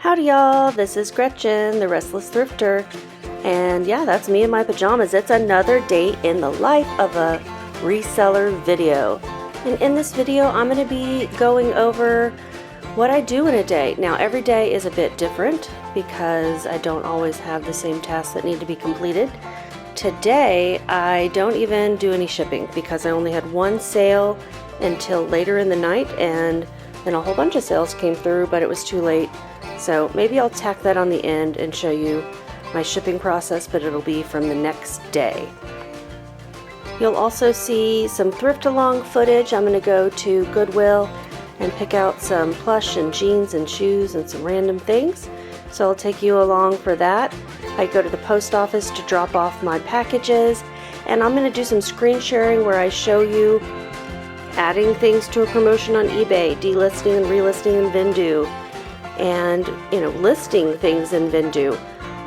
Howdy y'all, this is Gretchen, the Restless Thrifter, and yeah, that's me in my pajamas. It's another day in the life of a reseller video. And in this video, I'm going to be going over what I do in a day. Now, every day is a bit different because I don't always have the same tasks that need to be completed. Today, I don't even do any shipping because I only had one sale until later in the night, and then a whole bunch of sales came through, but it was too late. So maybe I'll tack that on the end and show you my shipping process, but it'll be from the next day. You'll also see some thrift along footage. I'm going to go to Goodwill and pick out some plush and jeans and shoes and some random things. So I'll take you along for that. I go to the post office to drop off my packages, and I'm going to do some screen sharing where I show you adding things to a promotion on eBay, delisting and relisting in Vendoo, and listing things in Vendoo,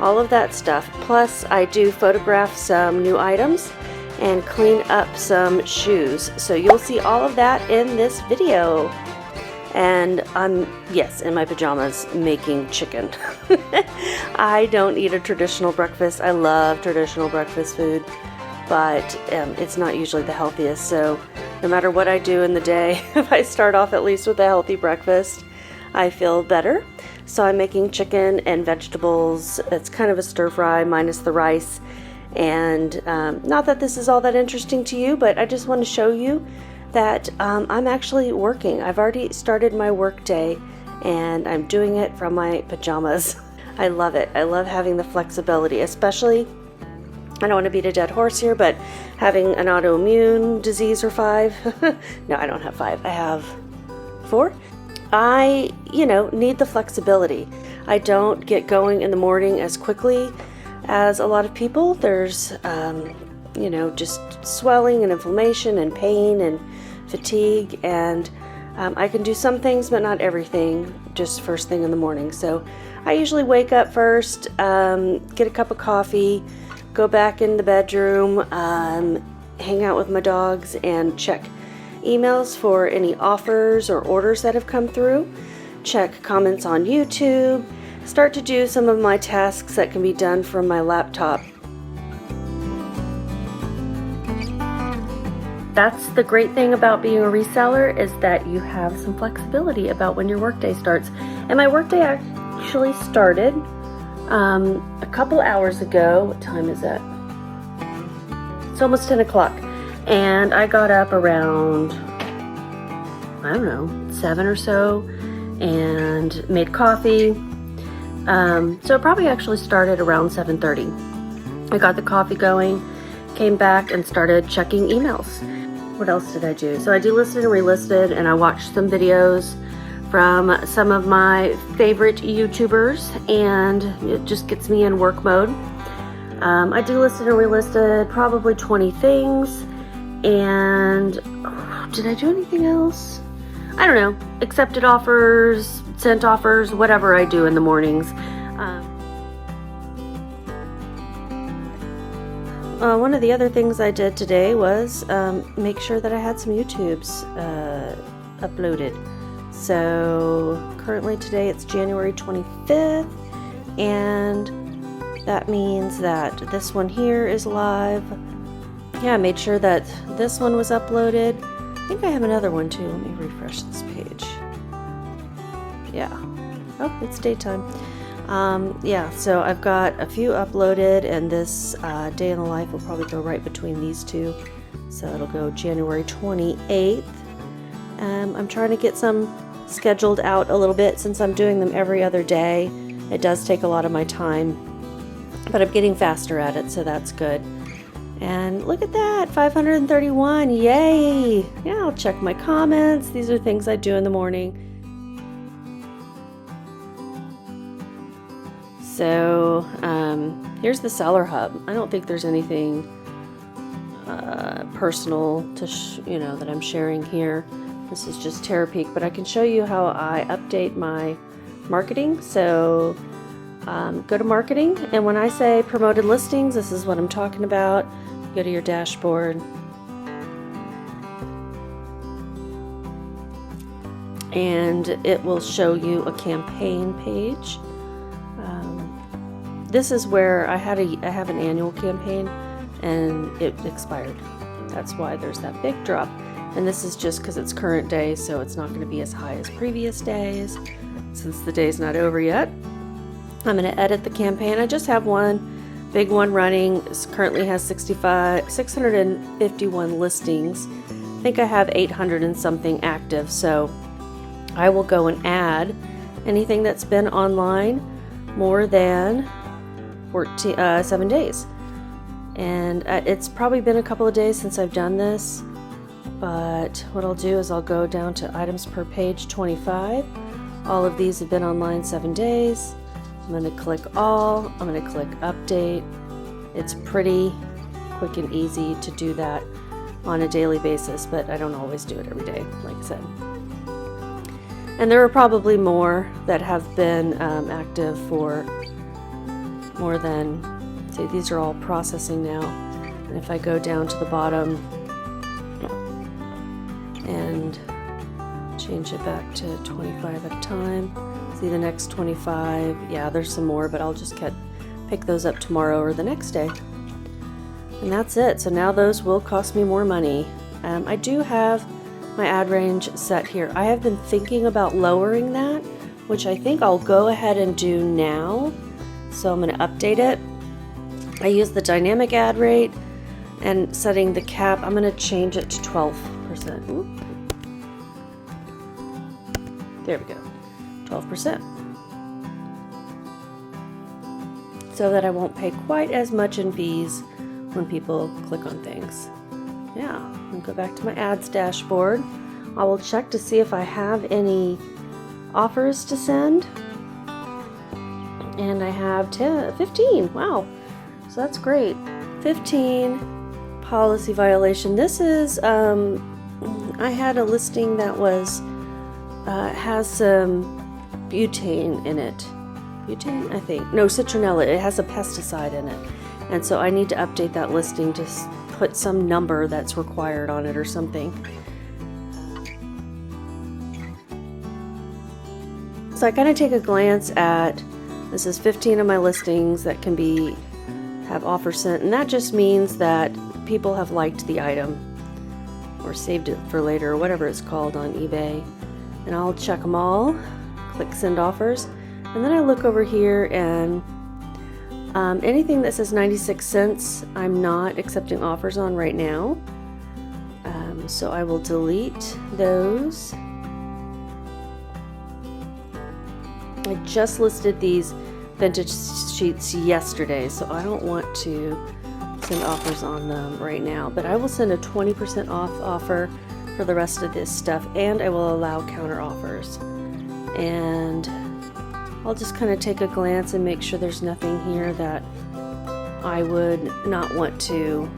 all of that stuff. Plus I do photograph some new items and clean up some shoes. So you'll see all of that in this video. And I'm, yes, in my pajamas making chicken. I don't eat a traditional breakfast. I love traditional breakfast food, but it's not usually the healthiest. So no matter what I do in the day, if I start off at least with a healthy breakfast, I feel better. So I'm making chicken and vegetables. It's kind of a stir fry minus the rice. And not that this is all that interesting to you, but I just want to show you that I'm actually working. I've already started my work day and I'm doing it from my pajamas. I love it. I love having the flexibility, especially, I don't want to beat a dead horse here, but having an autoimmune disease or 5. No, I don't have 5. I have 4. I, need the flexibility. I don't get going in the morning as quickly as a lot of people. There's, just swelling and inflammation and pain and fatigue, and I can do some things, but not everything, just first thing in the morning. So I usually wake up first, get a cup of coffee, go back in the bedroom, hang out with my dogs, and check emails for any offers or orders that have come through, check comments on YouTube, start to do some of my tasks that can be done from my laptop. That's the great thing about being a reseller, is that you have some flexibility about when your workday starts. And my workday actually started a couple hours ago. What time is that? It's almost 10 o'clock. And I got up around, 7 or so, and made coffee. So it probably actually started around 7:30. I got the coffee going, came back and started checking emails. What else did I do? So I delisted and relisted, and I watched some videos from some of my favorite YouTubers, and it just gets me in work mode. I delisted and relisted probably 20 things. And did I do anything else? I don't know. Accepted offers, sent offers, whatever I do in the mornings. One of the other things I did today was make sure that I had some YouTubes uploaded. So currently today it's January 25th, and that means that this one here is live. Yeah, I made sure that this one was uploaded. I think I have another one too. Let me refresh this page. Yeah. Oh, it's daytime. So I've got a few uploaded, and this day in the life will probably go right between these two. So it'll go January 28th. I'm trying to get some scheduled out a little bit since I'm doing them every other day. It does take a lot of my time, but I'm getting faster at it, so that's good. And look at that, 531, yay! Yeah, I'll check my comments. These are things I do in the morning. So, here's the seller hub. I don't think there's anything personal to, that I'm sharing here. This is just Terapeak, but I can show you how I update my marketing. So, go to marketing, and when I say promoted listings, this is what I'm talking about. Go to your dashboard, and it will show you a campaign page. This is where I have an annual campaign and it expired. That's why there's that big drop. And this is just because it's current day, so it's not going to be as high as previous days since the day's not over yet. I'm going to edit the campaign. I just have one big one running. It currently has 651 listings. I think I have 800 and something active, so I will go and add anything that's been online more than 7 days. And it's probably been a couple of days since I've done this, but what I'll do is I'll go down to items per page 25. All of these have been online 7 days. I'm going to click all. I'm going to click update. It's pretty quick and easy to do that on a daily basis, but I don't always do it every day, like I said. And there are probably more that have been active for more than, see, these are all processing now. And if I go down to the bottom and change it back to 25 at a time, see the next 25, yeah, there's some more, but I'll just pick those up tomorrow or the next day. And that's it. So now those will cost me more money. I do have my ad range set here. I have been thinking about lowering that, which I think I'll go ahead and do now. So I'm going to update it. I use the dynamic ad rate, and setting the cap, I'm going to change it to 12%. Ooh. There we go, 12%. So that I won't pay quite as much in fees when people click on things. Yeah, I'll go back to my ads dashboard. I will check to see if I have any offers to send. And I have 15. Wow, so that's great. 15 policy violation. This is, I had a listing that was, has some butane in it. Butane, I think. No, citronella. It has a pesticide in it. And so I need to update that listing to put some number that's required on it or something. So I kind of take a glance at, this is 15 of my listings that can have offers sent, and that just means that people have liked the item or saved it for later or whatever it's called on eBay. And I'll check them all, click send offers, and then I look over here and anything that says 96 cents I'm not accepting offers on right now. So I will delete those. I just listed these vintage sheets yesterday, so I don't want to send offers on them right now, but I will send a 20% off offer for the rest of this stuff, and I will allow counter offers. And I'll just kind of take a glance and make sure there's nothing here that I would not want to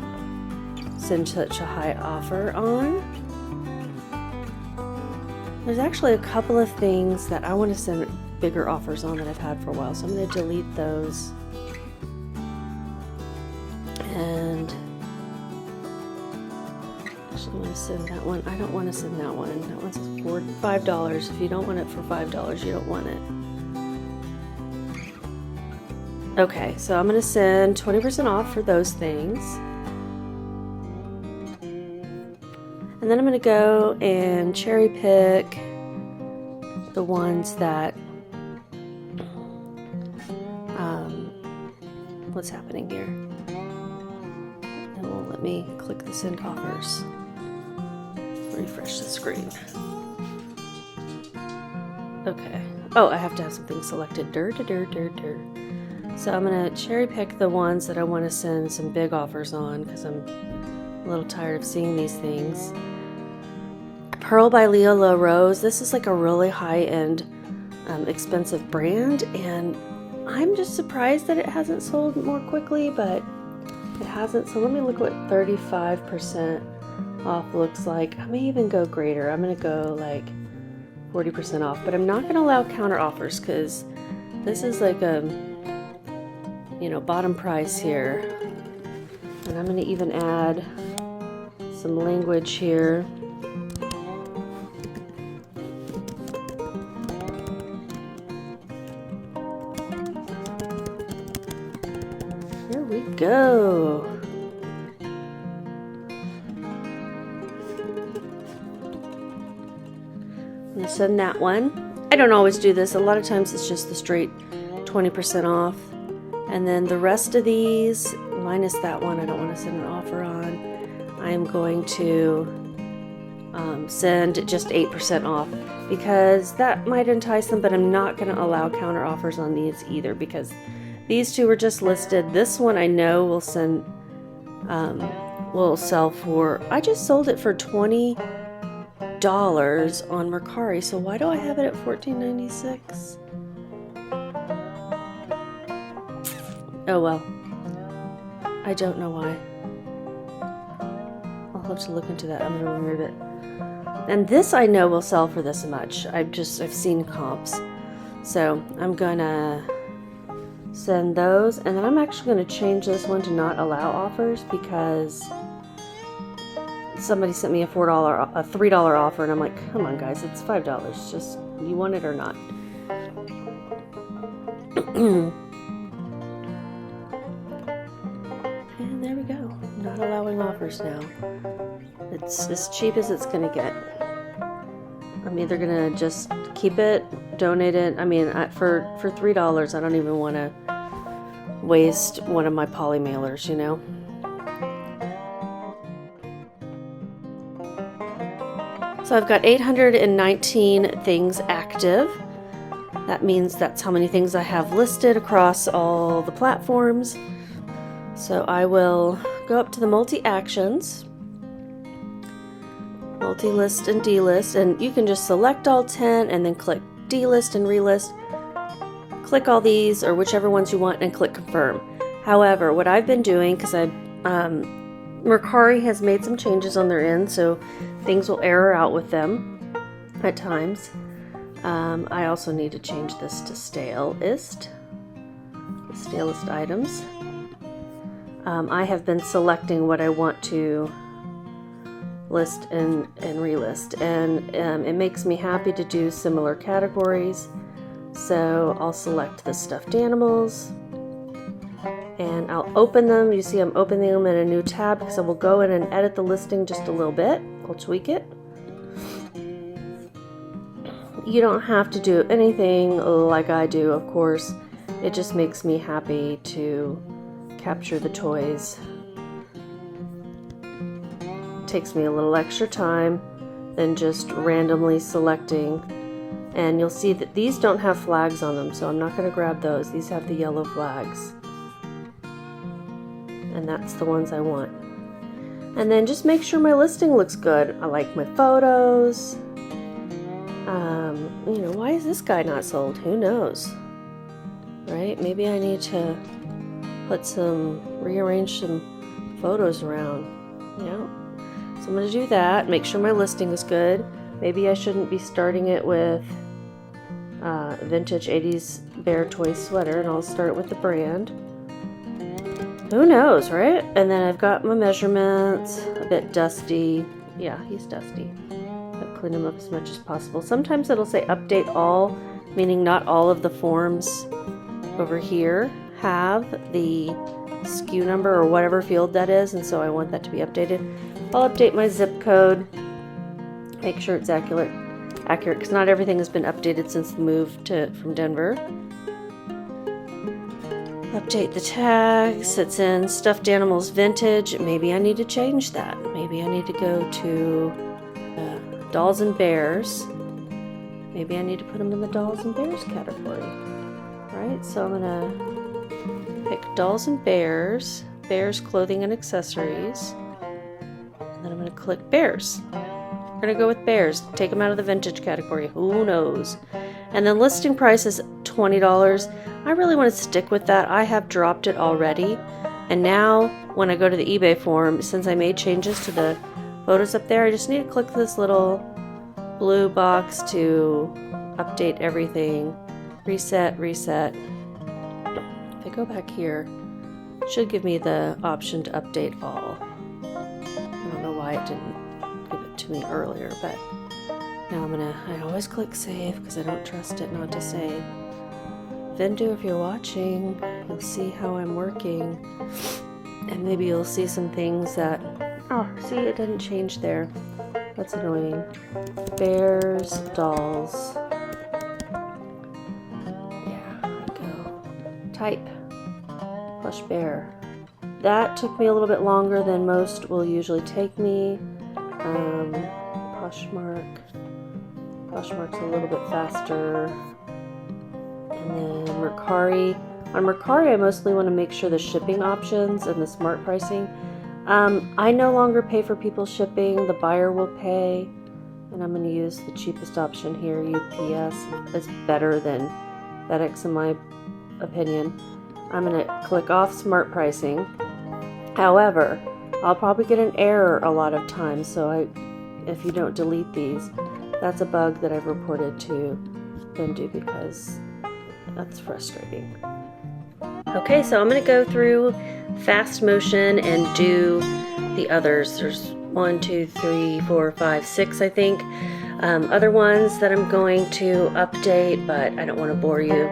send such a high offer on. There's actually a couple of things that I want to send bigger offers on that I've had for a while, so I'm going to delete those. And actually, I want to send that one. I don't want to send that one. That one's for $5. If you don't want it for $5, you don't want it. Okay, so I'm going to send 20% off for those things. And then I'm going to go and cherry pick the ones that, what's happening here? It won't let me click the send offers. Refresh the screen. Okay. Oh, I have to have something selected. So I'm going to cherry pick the ones that I want to send some big offers on because I'm a little tired of seeing these things. Pearl by Leah La Rose. This is like a really high-end, expensive brand, and I'm just surprised that it hasn't sold more quickly, but it hasn't. So let me look what 35% off looks like. I may even go greater. I'm going to go like 40% off, but I'm not going to allow counter offers because this is like a, bottom price here. And I'm going to even add some language here. go. I'm gonna send that one. I don't always do this. A lot of times it's just the straight 20% off. And then the rest of these, minus that one I don't want to send an offer on, I'm going to send just 8% off because that might entice them, but I'm not going to allow counter offers on these either because these two were just listed. This one I know will send, will sell for, I just sold it for $20 on Mercari, so why do I have it at $14.96? Oh well, I don't know why. I'll have to look into that. I'm gonna remove it. And this I know will sell for this much. I've seen comps. So I'm gonna send those, and then I'm actually gonna change this one to not allow offers because somebody sent me a $3 offer, and I'm like, come on guys, it's $5. Just, you want it or not? And there we go. Not allowing offers now. It's as cheap as it's gonna get. I'm either gonna just keep it, donate it. I mean, for $3, I don't even want to waste one of my poly mailers, you know. So I've got 819 things active. That means that's how many things I have listed across all the platforms. So I will go up to the multi-actions, multi-list and delist, and you can just select all 10 and then click delist and relist. Click all these or whichever ones you want and click confirm. However, what I've been doing, because Mercari has made some changes on their end, so things will error out with them at times. I also need to change this to stalest items. I have been selecting what I want to list and relist, and it makes me happy to do similar categories. So I'll select the stuffed animals and I'll open them. You see I'm opening them in a new tab because I will go in and edit the listing just a little bit. I'll tweak it. You don't have to do anything like I do, of course. It just makes me happy to capture the toys. It takes me a little extra time than just randomly selecting. And you'll see that these don't have flags on them, so I'm not going to grab those. These have the yellow flags. And that's the ones I want. And then just make sure my listing looks good. I like my photos. You know, why is this guy not sold? Who knows? Right? Maybe I need to rearrange some photos around. Yeah. So I'm going to do that. Make sure my listing is good. Maybe I shouldn't be starting it with vintage 80s bear toy sweater, and I'll start with the brand. Who knows, right? And then I've got my measurements, a bit dusty. Yeah, he's dusty. I'll clean him up as much as possible. Sometimes it'll say update all, meaning not all of the forms over here have the SKU number or whatever field that is, and so I want that to be updated. I'll update my zip code, make sure it's accurate because not everything has been updated since the move from Denver. Update the tags. It's in stuffed animals vintage. Maybe I need to change that. Maybe I need to go to dolls and bears. Maybe I need to put them in the dolls and bears category. Right, so I'm gonna pick dolls and bears, clothing and accessories, and then I'm gonna click bears. We're gonna go with bears, take them out of the vintage category, who knows. And then listing price is $20. I really want to stick with that. I have dropped it already, and now when I go to the eBay form, since I made changes to the photos up there, I just need to click this little blue box to update everything. Reset. If I go back here, it should give me the option to update all. I don't know why it didn't give it to me earlier, but now I always click save because I don't trust it not to save. Vendoo, if you're watching, you'll see how I'm working. And maybe you'll see some things that, oh, see, it didn't change there. That's annoying. Bears, dolls. Yeah, there we go. Type. Plush bear. That took me a little bit longer than most will usually take me. Poshmark. Poshmark's a little bit faster. And then Mercari. On Mercari, I mostly want to make sure the shipping options and the smart pricing. I no longer pay for people's shipping. The buyer will pay. And I'm going to use the cheapest option here. UPS is better than FedEx in my opinion. I'm going to click off smart pricing. However, I'll probably get an error a lot of times. So if you don't delete these, that's a bug that I've reported to Vendoo because that's frustrating. Okay, so I'm going to go through fast motion and do the others. There's 1, 2, 3, 4, 5, 6, I think. Other ones that I'm going to update, but I don't want to bore you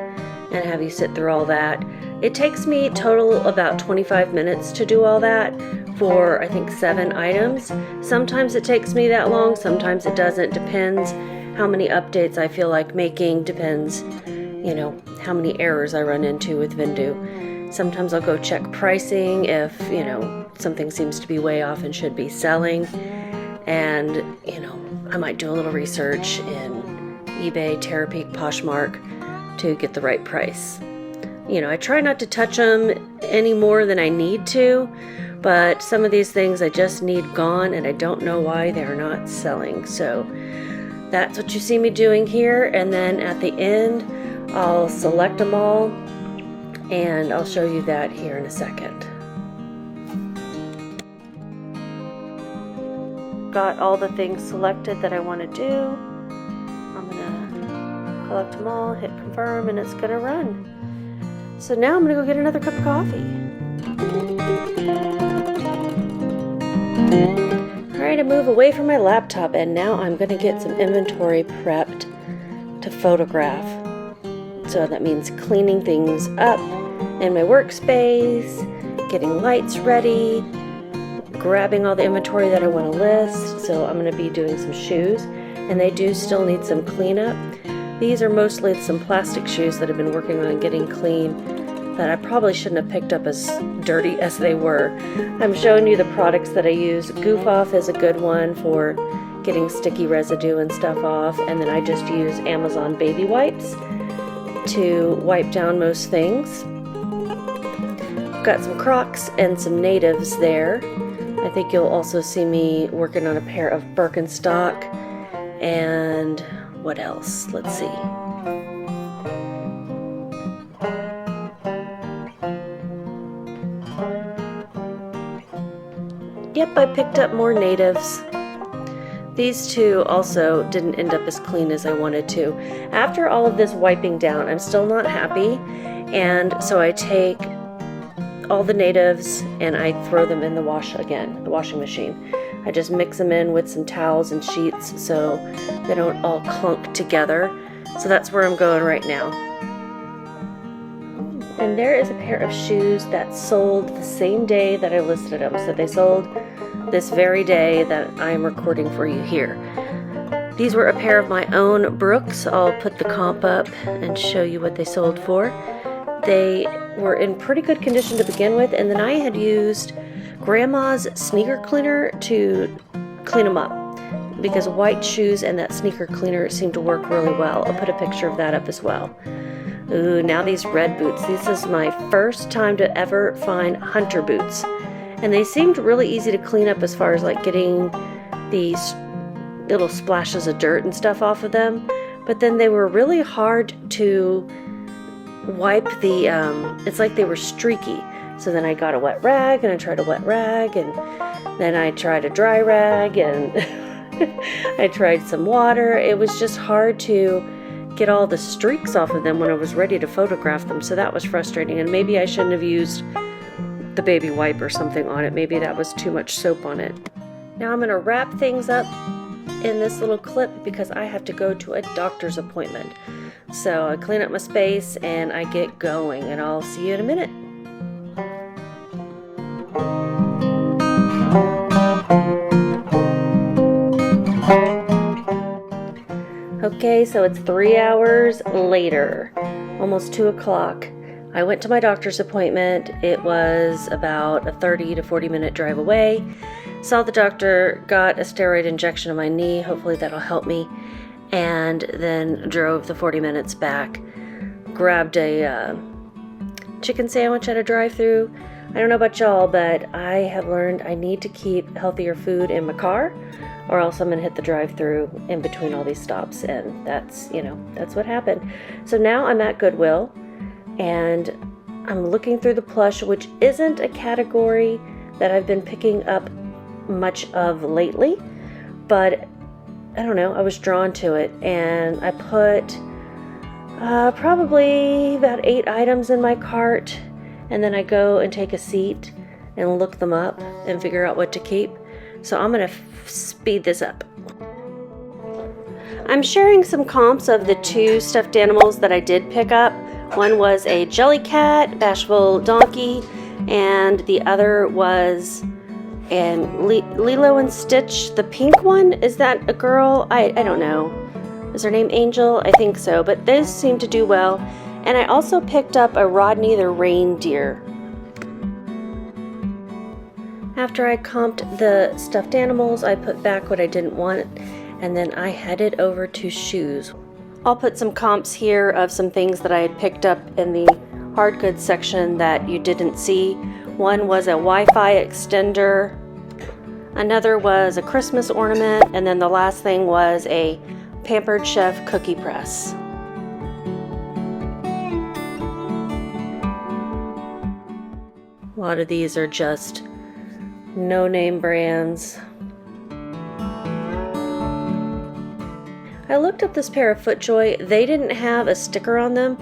and have you sit through all that. It takes me total about 25 minutes to do all that for, I think, 7 items. Sometimes it takes me that long, sometimes it doesn't. Depends how many updates I feel like making, depends, you know, how many errors I run into with Vendoo. Sometimes I'll go check pricing if, you know, something seems to be way off and should be selling. And, you know, I might do a little research in eBay, Terapeak, Poshmark to get the right price. You know, I try not to touch them any more than I need to, but some of these things I just need gone and I don't know why they're not selling. So that's what you see me doing here. And then at the end, I'll select them all and I'll show you that here in a second. Got all the things selected that I want to do. I'm gonna collect them all, hit confirm, and it's gonna run. So now I'm gonna go get another cup of coffee. Alright, I move away from my laptop and now I'm gonna get some inventory prepped to photograph. So that means cleaning things up in my workspace, getting lights ready, grabbing all the inventory that I want to list. So I'm going to be doing some shoes, and they do still need some cleanup. These are mostly some plastic shoes that I've been working on getting clean that I probably shouldn't have picked up as dirty as they were. I'm showing you the products that I use. Goof Off is a good one for getting sticky residue and stuff off, and then I just use Amazon baby wipes to wipe down most things. Got some Crocs and some natives there. I think you'll also see me working on a pair of Birkenstock and what else? Let's see. Yep, I picked up more natives. These two also didn't end up as clean as I wanted to. After all of this wiping down, I'm still not happy, and so I take all the natives and I throw them in the washing machine. I just mix them in with some towels and sheets so they don't all clunk together. So that's where I'm going right now. And there is a pair of shoes that sold the same day that I listed them. So they sold this very day that I am recording for you here. These were a pair of my own Brooks. I'll put the comp up and show you what they sold for. They were in pretty good condition to begin with, and then I had used Grandma's sneaker cleaner to clean them up because white shoes and that sneaker cleaner seemed to work really well. I'll put a picture of that up as well. Ooh, now these red boots. This is my first time to ever find hunter boots, and they seemed really easy to clean up as far as like getting these little splashes of dirt and stuff off of them, but then they were really hard to wipe the, it's like they were streaky. So then I got a wet rag and I tried a wet rag and then I tried a dry rag and I tried some water. It was just hard to get all the streaks off of them when I was ready to photograph them. So that was frustrating, and maybe I shouldn't have used the baby wipe or something on it. Maybe that was too much soap on it. Now I'm going to wrap things up in this little clip because I have to go to a doctor's appointment. So I clean up my space and I get going, and I'll see you in a minute. Okay, so it's 3 hours later, almost 2 o'clock. I went to my doctor's appointment. It was about a 30 to 40 minute drive away. Saw the doctor, got a steroid injection on my knee. Hopefully that'll help me. And then drove the 40 minutes back. Grabbed a chicken sandwich at a drive-thru. I don't know about y'all, but I have learned I need to keep healthier food in my car, or else I'm gonna hit the drive-thru in between all these stops, and that's what happened. So now I'm at Goodwill, and I'm looking through the plush, which isn't a category that I've been picking up much of lately, but I don't know, I was drawn to it, and I put probably about 8 items in my cart, and then I go and take a seat and look them up and figure out what to keep. So I'm gonna speed this up. I'm sharing some comps of the 2 stuffed animals that I did pick up. One was a Jellycat, Bashful Donkey, and the other was Lilo and Stitch, the pink one. Is that a girl? I don't know. Is her name Angel? I think so, but those seem to do well. And I also picked up a Rodney the reindeer. After I comped the stuffed animals, I put back what I didn't want, and then I headed over to shoes. I'll put some comps here of some things that I had picked up in the hard goods section that you didn't see. One was a Wi-Fi extender, another was a Christmas ornament, and then the last thing was a Pampered Chef cookie press. A lot of these are just no-name brands. I looked up this pair of FootJoy. They didn't have a sticker on them,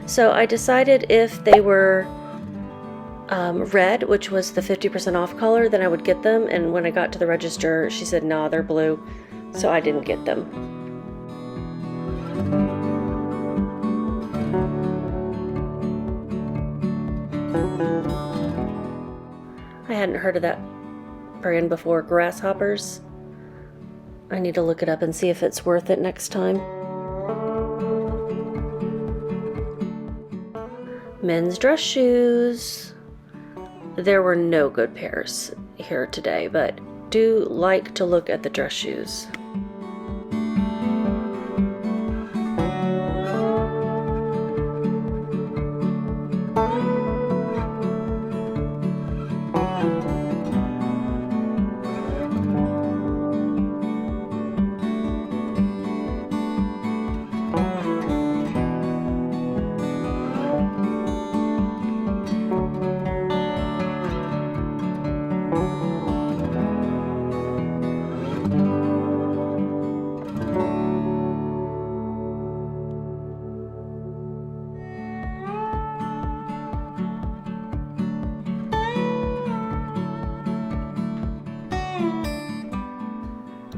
so I decided if they were red, which was the 50% off color, then I would get them. And when I got to the register, she said, nah, they're blue, so I didn't get them. I hadn't heard of that brand before. Grasshoppers. I need to look it up and see if it's worth it next time. Men's dress shoes. There were no good pairs here today, but do like to look at the dress shoes.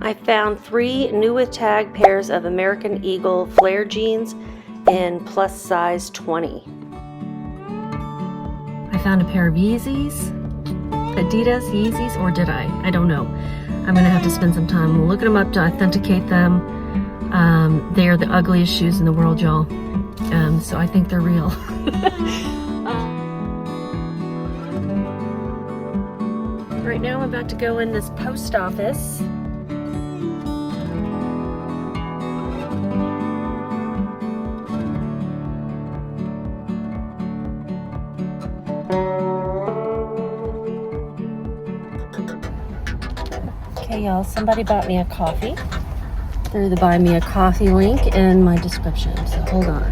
I found 3 new with tag pairs of American Eagle flare jeans in plus size 20. I found a pair of Yeezys, Adidas Yeezys, or did I? I don't know. I'm gonna have to spend some time looking them up to authenticate them. They are the ugliest shoes in the world, y'all. So I think they're real. Right now I'm about to go in this post office. Okay, y'all, somebody bought me a coffee through the buy me a coffee link in my description, so hold on.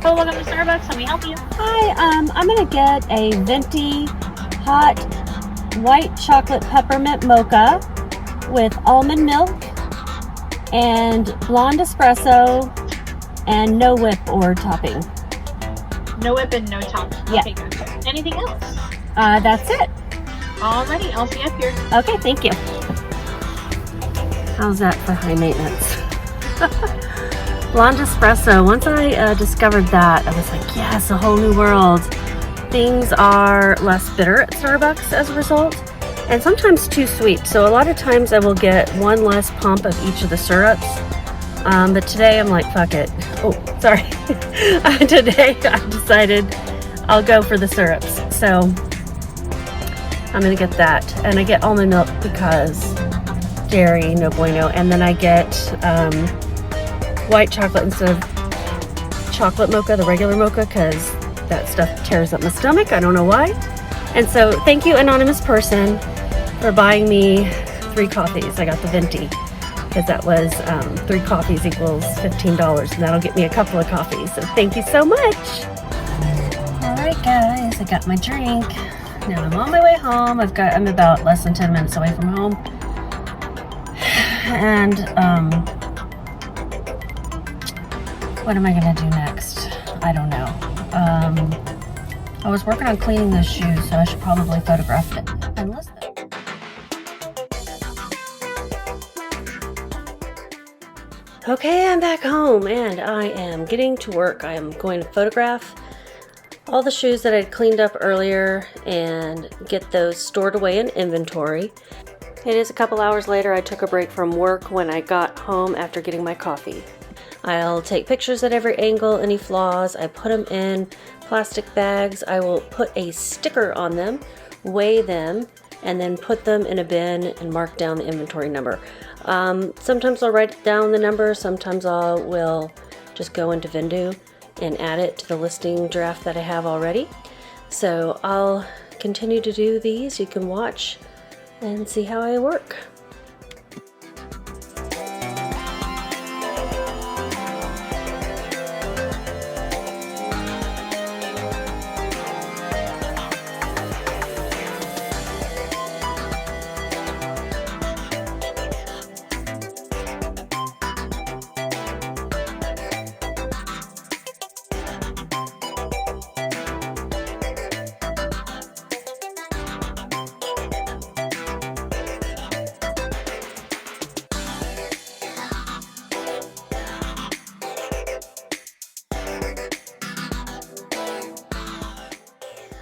Oh, welcome to Starbucks. Let me help you. Hi, I'm gonna get a venti hot white chocolate peppermint mocha with almond milk and blonde espresso and no whip or topping. No whip and no topping. Yeah. Okay, gotcha. Anything else? That's it. Alrighty, I'll see you up here. Okay, thank you. How's that for high maintenance? Blonde espresso. Once I discovered that, I was like, yes, a whole new world. Things are less bitter at Starbucks as a result, and sometimes too sweet. So a lot of times I will get one less pump of each of the syrups. But today I'm like, fuck it. Oh, sorry. Today I decided I'll go for the syrups. So I'm gonna get that, and I get almond milk because dairy, no bueno, and then I get white chocolate instead of chocolate mocha, the regular mocha, because that stuff tears up my stomach. I don't know why. And so thank you, anonymous person, for buying me 3 coffees. I got the venti because that was 3 coffees equals $15, and that'll get me a couple of coffees. So thank you so much. All right, guys, I got my drink. Now I'm on my way home. I'm about less than 10 minutes away from home. And what am I gonna do next? I don't know. I was working on cleaning those shoes, so I should probably photograph it and list them. Okay, I'm back home and I am getting to work. I am going to photograph all the shoes that I'd cleaned up earlier and get those stored away in inventory. It is a couple hours later. I took a break from work when I got home after getting my coffee. I'll take pictures at every angle, any flaws. I put them in plastic bags. I will put a sticker on them, weigh them, and then put them in a bin and mark down the inventory number. Sometimes I'll write down the number. Sometimes I will just go into Vendoo and add it to the listing draft that I have already. So I'll continue to do these. You can watch and see how I work.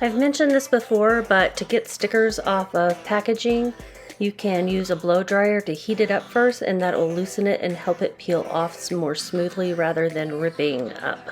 I've mentioned this before, but to get stickers off of packaging, you can use a blow dryer to heat it up first, and that will loosen it and help it peel off more smoothly rather than ripping up.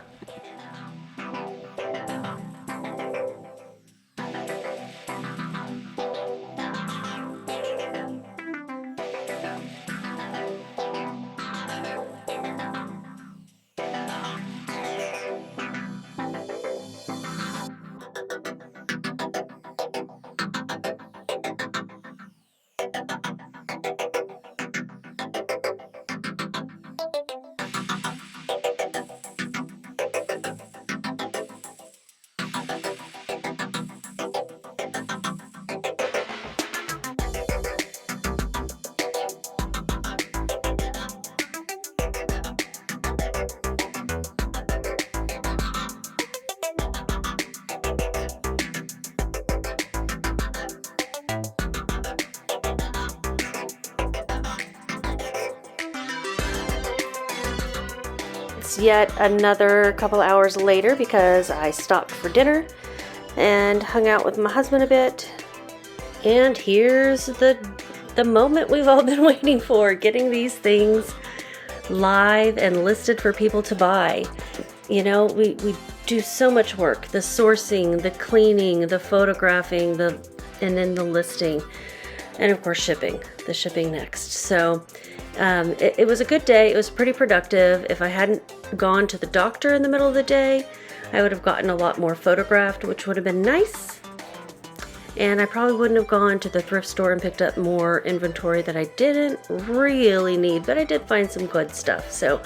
Yet another couple hours later because I stopped for dinner and hung out with my husband a bit. And here's the moment we've all been waiting for, getting these things live and listed for people to buy. You know, we do so much work, the sourcing, the cleaning, the photographing, and then the listing, and of course the shipping next. So it was a good day. It was pretty productive. If I hadn't gone to the doctor in the middle of the day, I would have gotten a lot more photographed, which would have been nice. And I probably wouldn't have gone to the thrift store and picked up more inventory that I didn't really need, but I did find some good stuff. So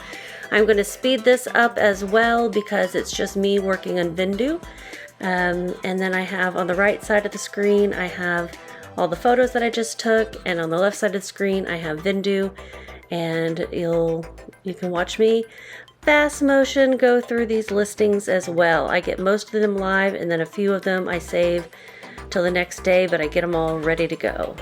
I'm going to speed this up as well because it's just me working on Vendoo. And then I have on the right side of the screen, I have all the photos that I just took, and on the left side of the screen I have Vendoo, and you can watch me fast motion go through these listings as well. I get most of them live, and then a few of them I save till the next day, but I get them all ready to go.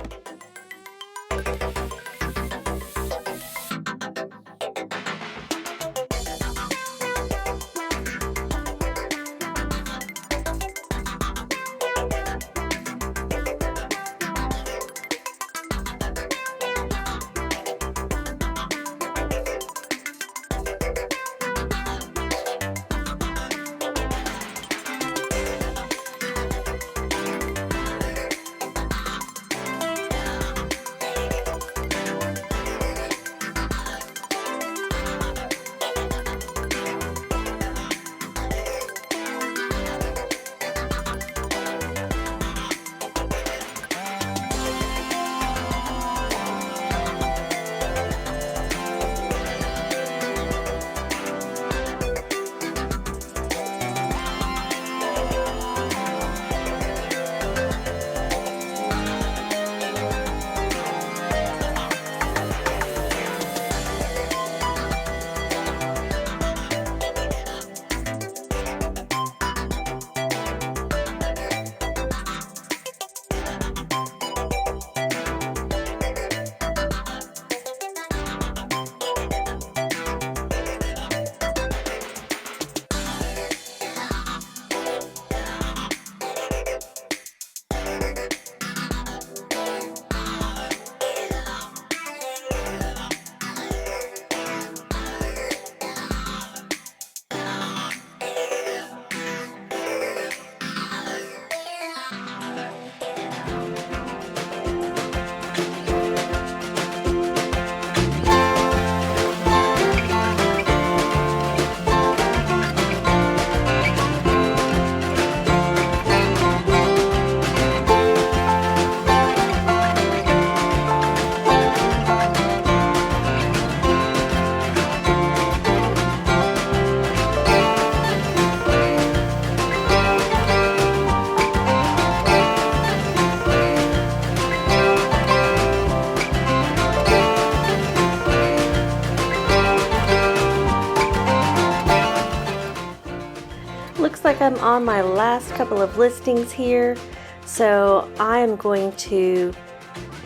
like I'm on my last couple of listings here, so I am going to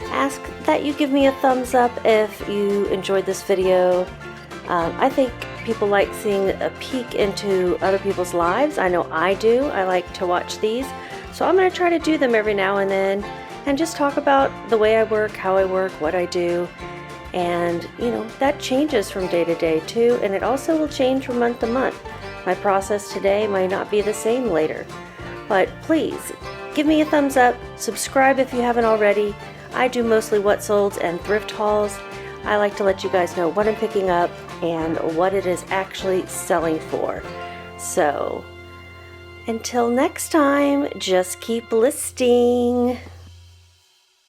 ask that you give me a thumbs up if you enjoyed this video. I think people like seeing a peek into other people's lives. I know I do. I like to watch these, so I'm going to try to do them every now and then and just talk about the way I work, how I work, what I do. And you know, that changes from day to day too, and it also will change from month to month. My process today might not be the same later. But please give me a thumbs up, subscribe if you haven't already. I do mostly what solds and thrift hauls. I like to let you guys know what I'm picking up and what it is actually selling for. So until next time, just keep listing.